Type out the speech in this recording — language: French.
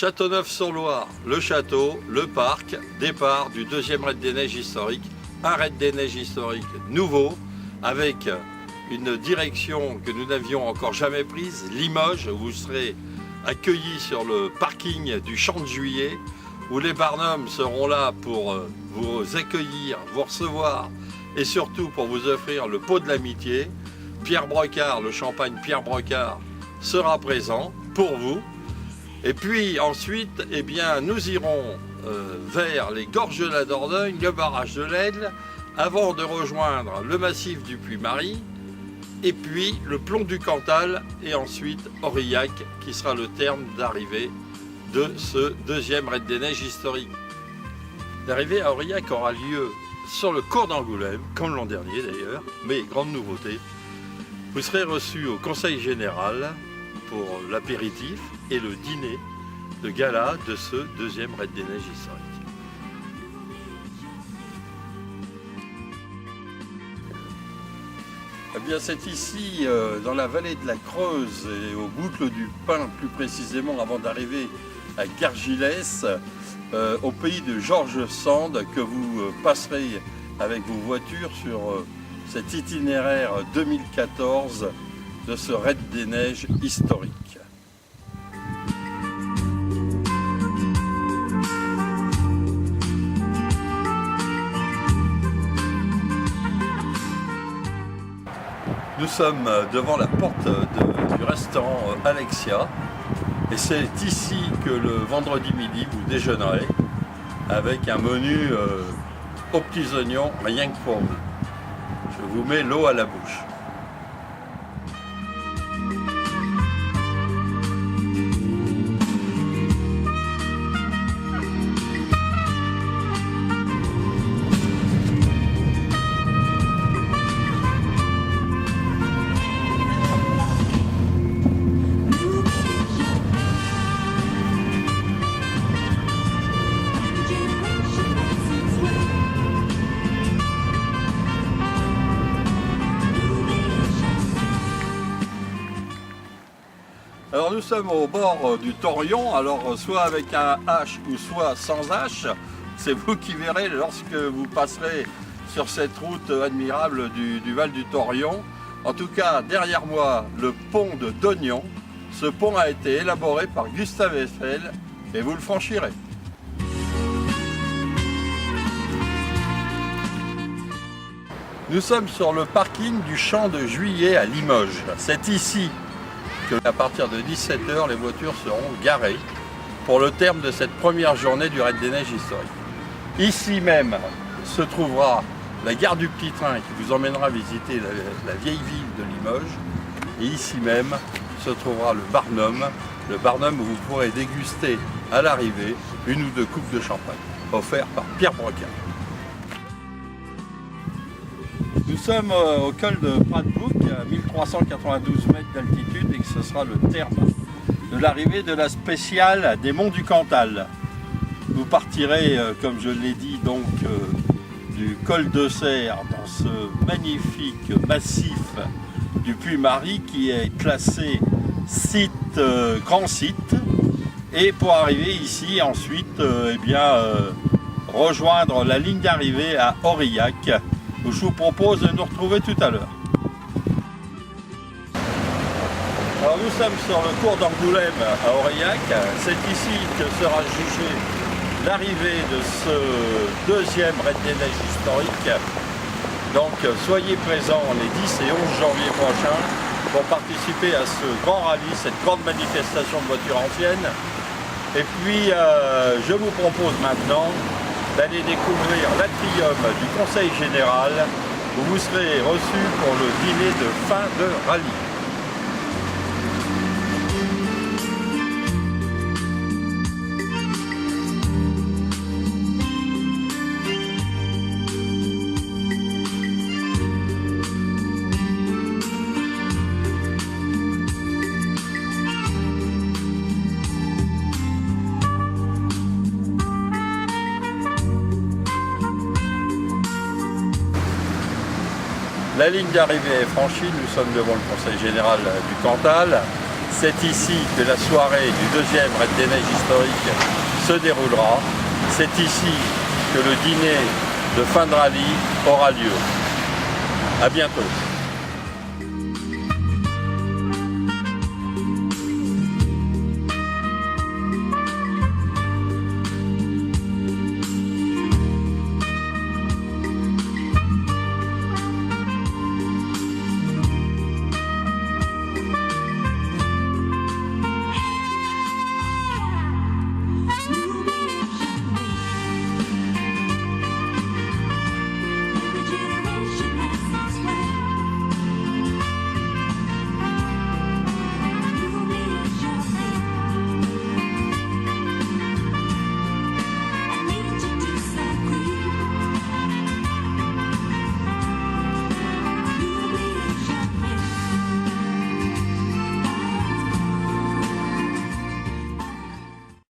Châteauneuf-sur-Loire, le château, le parc, départ du deuxième raid des neiges historique. Un raid des neiges historique nouveau, avec une direction que nous n'avions encore jamais prise, Limoges, où vous serez accueillis sur le parking du Champ de Juillet, où les Barnum seront là pour vous accueillir, vous recevoir et surtout pour vous offrir le pot de l'amitié. Pierre Brocard, le champagne Pierre Brocard sera présent pour vous. Et puis ensuite, eh bien, nous irons vers les Gorges de la Dordogne, le barrage de l'Aigle, avant de rejoindre le massif du Puy-Marie, et puis le plomb du Cantal, et ensuite Aurillac, qui sera le terme d'arrivée de ce deuxième raid des neiges historique. L'arrivée à Aurillac aura lieu sur le cours d'Angoulême, comme l'an dernier d'ailleurs, mais grande nouveauté, vous serez reçus au Conseil Général pour l'apéritif et le dîner de gala de ce deuxième raid des neiges historique. Eh bien, c'est ici, dans la vallée de la Creuse et aux Boucles du Pin, plus précisément, avant d'arriver à Gargilès, au pays de Georges Sand, que vous passerez avec vos voitures sur cet itinéraire 2014 de ce raid des neiges historique. Nous sommes devant la porte du restaurant Alexia et c'est ici que le vendredi midi vous déjeunerez avec un menu aux petits oignons rien que pour vous. Je vous mets l'eau à la bouche. Alors nous sommes au bord du Thorion, alors soit avec un H ou soit sans H, c'est vous qui verrez lorsque vous passerez sur cette route admirable du Val du Thorion. En tout cas, derrière moi, le pont de Dognon. Ce pont a été élaboré par Gustave Eiffel et vous le franchirez. Nous sommes sur le parking du Champ de Juillet à Limoges. C'est ici qu'à partir de 17 h, les voitures seront garées pour le terme de cette première journée du raid des neiges historique. Ici même se trouvera la gare du Petit Train qui vous emmènera visiter la vieille ville de Limoges. Et ici même se trouvera le Barnum où vous pourrez déguster à l'arrivée une ou deux coupes de champagne offertes par Pierre Brocard. Nous sommes au col de Pradbouc, à 1392 mètres d'altitude, et que ce sera le terme de l'arrivée de la spéciale des Monts du Cantal. Vous partirez, comme je l'ai dit, donc du col de Serre dans ce magnifique massif du Puy-Marie qui est classé site, grand site, et pour arriver ici ensuite, rejoindre la ligne d'arrivée à Aurillac, où je vous propose de nous retrouver tout à l'heure. Alors nous sommes sur le cours d'Angoulême à Aurillac. C'est ici que sera jugée l'arrivée de ce deuxième raid des neiges historique. Donc soyez présents les 10 et 11 janvier prochains pour participer à ce grand rallye, cette grande manifestation de voitures anciennes. Et puis je vous propose maintenant d'aller découvrir l'atrium du Conseil Général où vous serez reçus pour le dîner de fin de rallye. La ligne d'arrivée est franchie, nous sommes devant le Conseil Général du Cantal. C'est ici que la soirée du deuxième Raid des Neiges historique se déroulera. C'est ici que le dîner de fin de rallye aura lieu. À bientôt.